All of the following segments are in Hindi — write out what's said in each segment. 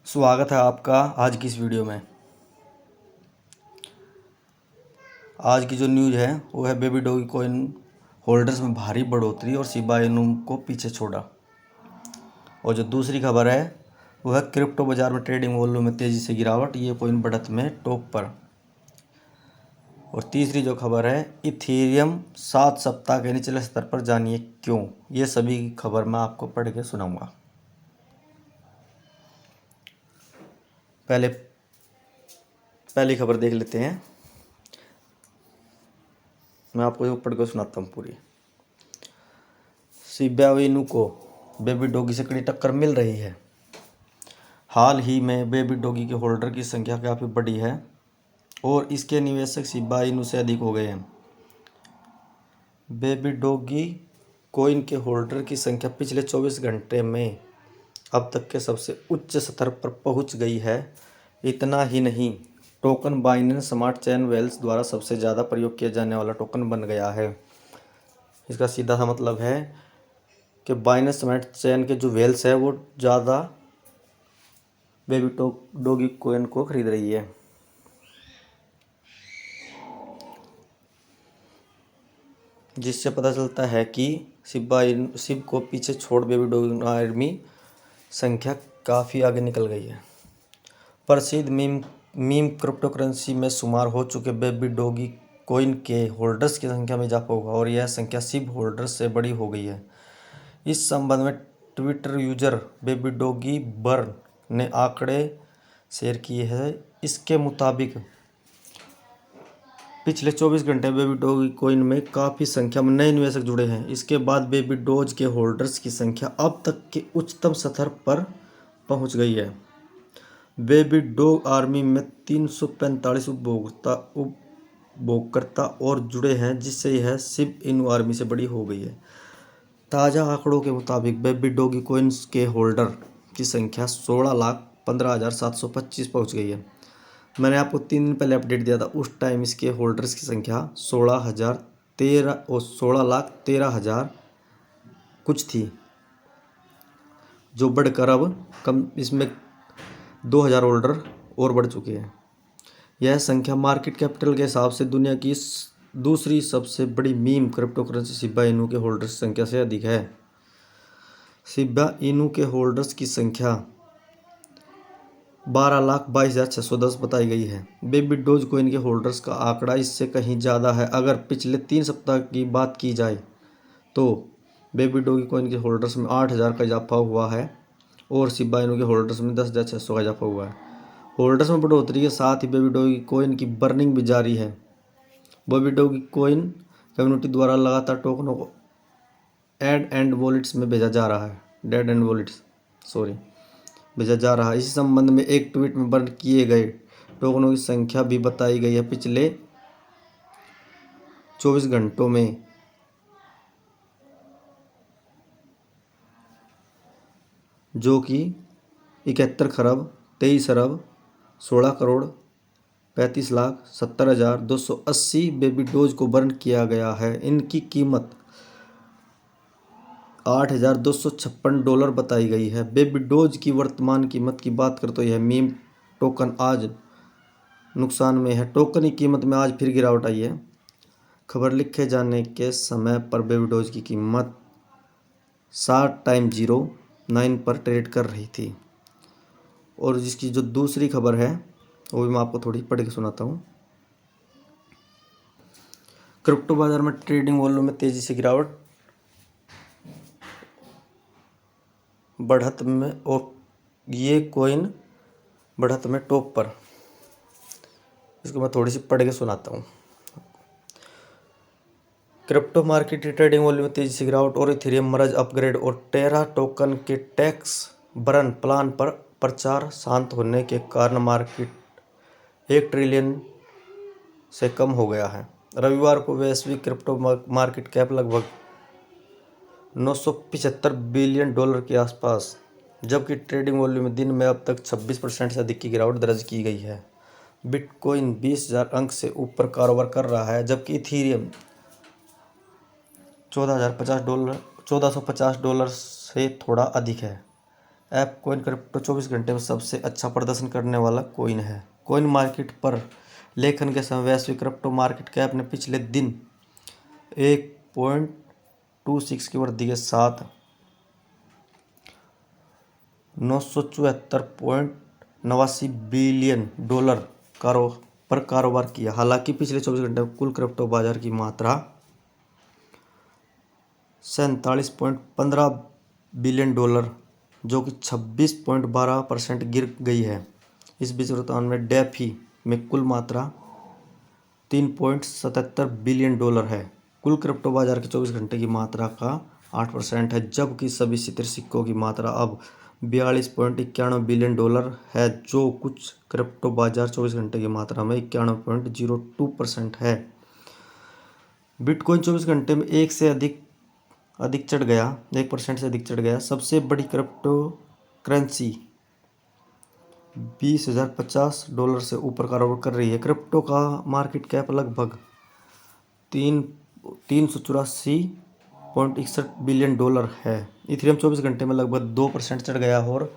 स्वागत है आपका आज की इस वीडियो में। आज की जो न्यूज़ है वो है बेबी डॉगी कॉइन होल्डर्स में भारी बढ़ोतरी और शिबा इनू को पीछे छोड़ा। और जो दूसरी खबर है वो है क्रिप्टो बाजार में ट्रेडिंग वॉल्यूम में तेज़ी से गिरावट, ये कॉइन बढ़त में टॉप पर। और तीसरी जो खबर है इथेरियम 7 सप्ताह के निचले स्तर पर, जानिए क्यों। ये सभी खबर मैं आपको पढ़ के सुनाऊंगा। पहली खबर देख लेते हैं, मैं आपको पढ़ के सुनाता हूँ पूरी। शिबा इनू को बेबी डॉगी से कड़ी टक्कर मिल रही है। हाल ही में बेबी डॉगी के होल्डर की संख्या काफ़ी बढ़ी है और इसके निवेशक शिबा इनू से अधिक हो गए हैं। बेबी डॉगी कॉइन के होल्डर की संख्या पिछले 24 घंटे में अब तक के सबसे उच्च स्तर पर पहुंच गई है। इतना ही नहीं, token Binance smart chain whales द्वारा सबसे ज़्यादा प्रयोग किया जाने वाला टोकन बन गया है। इसका सीधा सा मतलब है कि बाइनेंस स्मार्ट चेन के जो वेल्स है वो ज़्यादा बेबी डॉगी कॉइन को खरीद रही है। जिससे पता चलता है कि शिब को पीछे छोड़ बेबी डॉगी आर्मी संख्या काफ़ी आगे निकल गई है। प्रसिद्ध मीम क्रिप्टो करेंसी में शुमार हो चुके बेबी डॉगी कॉइन के होल्डर्स की संख्या में इजाफा हुआ और यह संख्या शिब होल्डर्स से बड़ी हो गई है। इस संबंध में Twitter user baby doggy burn ने आंकड़े शेयर किए हैं। इसके मुताबिक पिछले 24 घंटे बेबी डॉगी कॉइन में काफ़ी संख्या में नए निवेशक जुड़े हैं। इसके बाद बेबी डॉज के होल्डर्स की संख्या अब तक के उच्चतम स्तर पर पहुंच गई है। बेबी डॉग आर्मी में 345 उपभोक्ता और जुड़े हैं, जिससे यह शिब इनू आर्मी से बड़ी हो गई है। ताज़ा आंकड़ों के मुताबिक बेबी डॉगी कॉइन्स के होल्डर की संख्या 16,15,725 पहुंच गई है। मैंने आपको 3 दिन पहले अपडेट दिया था, उस टाइम इसके होल्डर्स की संख्या 16,13,000 कुछ थी, जो बढ़कर अब इसमें 2,000 होल्डर और बढ़ चुके हैं। यह संख्या मार्केट कैपिटल के हिसाब से दुनिया की दूसरी सबसे बड़ी meme crypto currency Shiba Inu के होल्डर्स की संख्या से अधिक है। शिबा इनू के होल्डर्स की संख्या 12,22,610 बताई गई है। बेबी डॉज कॉइन के होल्डर्स का आंकड़ा इससे कहीं ज़्यादा है। अगर पिछले 3 सप्ताह की बात की जाए तो बेबी डॉगी कॉइन के होल्डर्स में 8,000 का इजाफा हुआ है और शिबा इनू के होल्डर्स में 10,600 का इजाफा हुआ है। होल्डर्स में बढ़ोतरी के साथ ही बेबी डॉगी कॉइन की बर्निंग भी जारी है। बेबी डॉगी कॉइन कम्युनिटी द्वारा लगातार टोकनों को डेड एंड वॉलेट्स भेजा जा रहा है। इसी संबंध में एक ट्वीट में बर्न किए गए टोकनों की संख्या भी बताई गई है। पिछले 24 घंटों में जो कि 71 खरब 23 अरब 16 करोड़ 35,70,280 बेबी डॉज को बर्न किया गया है। इनकी कीमत $8,256 बताई गई है। बेबी डॉज की वर्तमान कीमत की बात करें तो यह मीम टोकन आज नुकसान में है। टोकन की कीमत में आज फिर गिरावट आई है। खबर लिखे जाने के समय पर बेबी डॉज की कीमत 7x09 पर ट्रेड कर रही थी। और जिसकी जो दूसरी खबर है वो भी मैं आपको थोड़ी पढ़ के सुनाता हूँ। क्रिप्टो बाजार में ट्रेडिंग वॉल्यूम में तेजी से गिरावट, बढ़त में, और ये कॉइन बढ़त में टॉप पर। इसको मैं थोड़ी सी पढ़ के सुनाता हूँ। क्रिप्टो मार्केट ट्रेडिंग वॉल्यूम में तेजी से गिरावट और इथेरियम मर्ज अपग्रेड और टेरा टोकन के टैक्स बर्न प्लान पर प्रचार शांत होने के कारण मार्केट 1 ट्रिलियन से कम हो गया है। रविवार को वैश्विक क्रिप्टो मार्केट कैप लगभग $975 बिलियन के आसपास, जबकि ट्रेडिंग वॉल्यूम में दिन में अब तक 26% से अधिक की गिरावट दर्ज की गई है। बिटकॉइन 20,000 अंक से ऊपर कारोबार कर रहा है, जबकि इथेरियम $14,050 से थोड़ा अधिक है। ऐप कॉइन क्रिप्टो 24 घंटे में सबसे अच्छा प्रदर्शन करने वाला कॉइन है। कॉइन मार्केट पर लेखन के समय वैश्विक क्रिप्टो मार्केट कैप ने पिछले दिन 1.26 की वृद्धि के साथ 974.89 बिलियन डॉलर पर कारोबार किया। हालांकि पिछले 24 घंटे में कुल क्रिप्टो बाजार की मात्रा 47.15 बिलियन डॉलर जो कि 26.12% गिर गई है। इस बीच वर्तमान में डेफी में कुल मात्रा 3.77 बिलियन डॉलर है। कुल क्रिप्टो बाजार की 24 घंटे की मात्रा का 8% है, जबकि सभी स्थिर सिक्कों की मात्रा अब 42.91 बिलियन डॉलर है, जो कुछ क्रिप्टो बाजार 24 घंटे की मात्रा में 91.02% है। बिटकॉइन 24 घंटे में 1% से अधिक चढ़ गया। सबसे बड़ी क्रिप्टो करेंसी $20,050 से ऊपर कारोबार कर रही है। क्रिप्टो का मार्केट कैप लगभग 384.61 बिलियन डॉलर है। इथेरियम 24 घंटे में लगभग 2% चढ़ गया और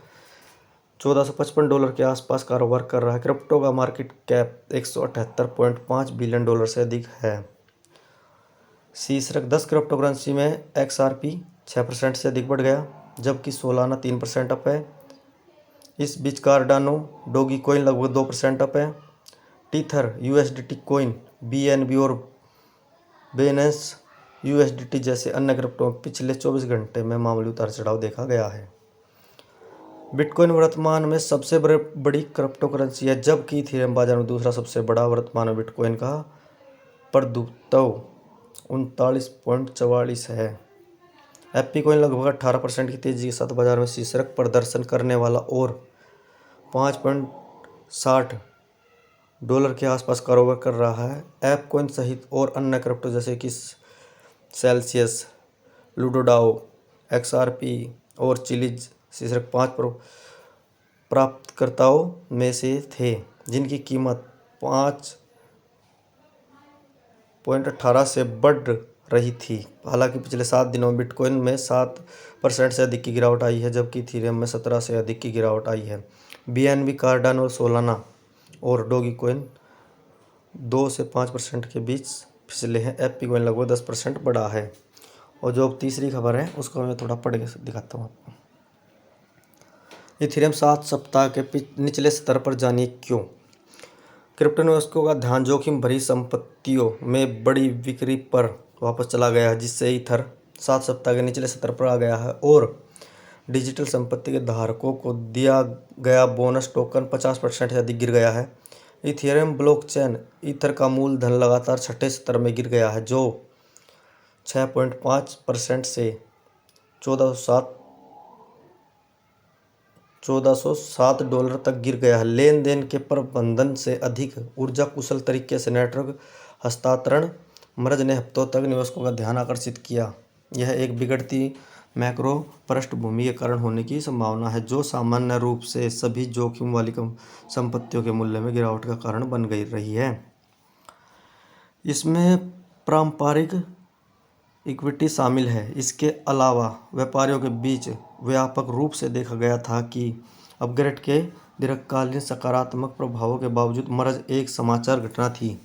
$1455 के आसपास कारोबार कर रहा है। क्रिप्टो का मार्केट कैप 178.5 बिलियन डॉलर से अधिक है। शीर्षक 10 क्रिप्टो करेंसी में XRP 6% से अधिक बढ़ गया, जबकि सोलाना 3% अप है। इस बीच कार्डानो डोगी कॉइन लगभग 2% अप है। टीथर USDT कॉइन BNB और बेनेंस USDT जैसे अन्य क्रिप्टो में पिछले 24 घंटे में मामूली उतार चढ़ाव देखा गया है। बिटकॉइन वर्तमान में सबसे बड़ी क्रिप्टो करेंसी है, जबकि इथेरियम बाजार में दूसरा सबसे बड़ा। वर्तमान में बिटकॉइन का प्रभुत्व 39.44 है। एप्पी कॉइन लगभग 18% की तेजी के साथ बाजार में शीर्षक प्रदर्शन करने वाला और $5.60 के आसपास कारोबार कर रहा है। ऐप कॉइन सहित और अन्य क्रिप्टो जैसे कि सेल्सियस, लूडोडाओ, XRP और चिलीज शीर्षक 5 प्राप्तकर्ताओं में से थे, जिनकी कीमत 5.18 से बढ़ रही थी। हालांकि पिछले 7 दिनों में बिटकॉइन में 7% से अधिक की गिरावट आई है, जबकि इथेरियम में 17 से अधिक की गिरावट आई है। BNB, कार्डानो, सोलाना और डोगी कॉइन 2 से 5% के बीच फिसले हैं। एप्पी कॉइन लगभग 10% बढ़ा है। और जो तीसरी खबर है उसको मैं थोड़ा पढ़ के दिखाता हूँ आपको। इथेरियम 7 सप्ताह के निचले स्तर पर, जानिए क्यों। क्रिप्टो निवेशकों का ध्यान जोखिम भरी संपत्तियों में बड़ी बिक्री पर वापस चला गया है, जिससे ईथर 7 सप्ताह के निचले स्तर पर आ गया है और डिजिटल संपत्ति के धारकों को दिया गया बोनस टोकन 50% से अधिक गिर गया है। इथेरियम ब्लॉकचेन ईथर का मूलधन लगातार छठे स्तर में गिर गया है, जो 6.5% से $1407 तक गिर गया है। लेन देन के प्रबंधन से अधिक ऊर्जा कुशल तरीके से नेटवर्क हस्तांतरण मर्ज ने हफ्तों तक निवेशकों का ध्यान आकर्षित किया। यह एक बिगड़ती मैक्रो पृष्ठभूमि के कारण होने की संभावना है, जो सामान्य रूप से सभी जोखिम वाली संपत्तियों के मूल्य में गिरावट का कारण बन गई रही है। इसमें पारंपरिक इक्विटी शामिल है। इसके अलावा व्यापारियों के बीच व्यापक रूप से देखा गया था कि अपग्रेड के दीर्घकालीन सकारात्मक प्रभावों के बावजूद मर्ज एक समाचार घटना थी।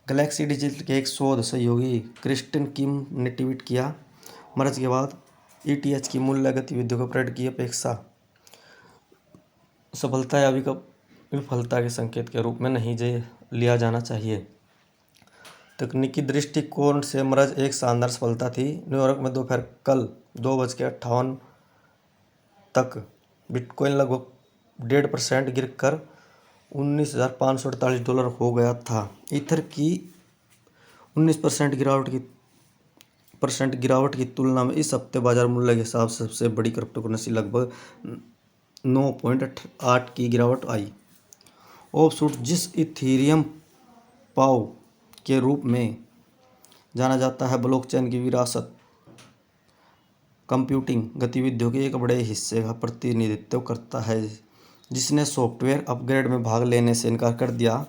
गैलेक्सी डिजिटल के एक शोध सहयोगी क्रिस्टिन किम ने ट्वीट किया, मर्ज के बाद ETH की मूल्य गतिविधियों को अपग्रेड की अपेक्षा सफलता या विफलता के संकेत के रूप में नहीं लिया जाना चाहिए। तकनीकी दृष्टिकोण से मर्ज एक शानदार सफलता थी। न्यूयॉर्क में दोपहर कल 2:58 तक बिटकॉइन लगभग 1.5% गिरकर $19,548 हो गया था। ईथर की 19% गिरावट की तुलना में इस हफ्ते बाजार मूल्य के हिसाब से सबसे बड़ी क्रिप्टो करेंसी लगभग 9.8 की गिरावट आई। ऑफशूट, जिस इथेरियम पाव के रूप में जाना जाता है, ब्लॉकचेन की विरासत कंप्यूटिंग गतिविधियों के एक बड़े हिस्से का प्रतिनिधित्व करता है, जिसने सॉफ्टवेयर अपग्रेड में भाग लेने से इनकार कर दिया।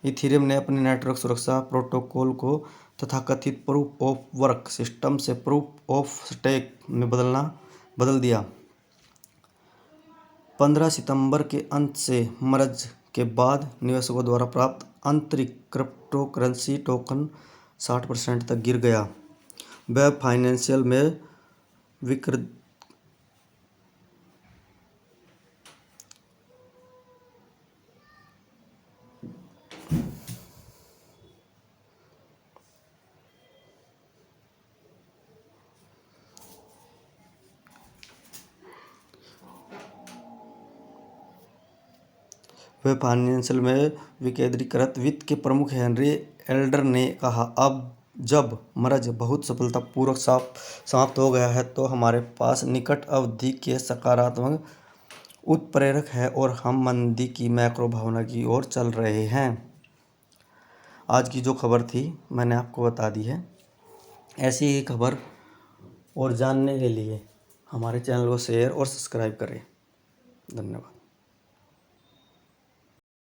इथेरियम ने अपने नेटवर्क सुरक्षा प्रोटोकॉल को तथाकथित प्रूफ ऑफ वर्क सिस्टम से प्रूफ ऑफ स्टेक में बदल दिया। 15 सितंबर के अंत से मर्ज के बाद निवेशकों द्वारा प्राप्त आंतरिक क्रिप्टोकरेंसी टोकन 60% तक गिर गया। वेब फाइनेंशियल में विक्र वेब फाइनेंशियल में विकेंद्रीकृत वित्त के प्रमुख हेनरी एल्डर ने कहा, अब जब मर्ज बहुत सफलतापूर्वक समाप्त हो गया है तो हमारे पास निकट अवधि के सकारात्मक उत्प्रेरक है और हम मंदी की मैक्रो भावना की ओर चल रहे हैं। आज की जो खबर थी मैंने आपको बता दी है। ऐसी ही खबर और जानने के लिए हमारे चैनल को शेयर और सब्सक्राइब करें। धन्यवाद।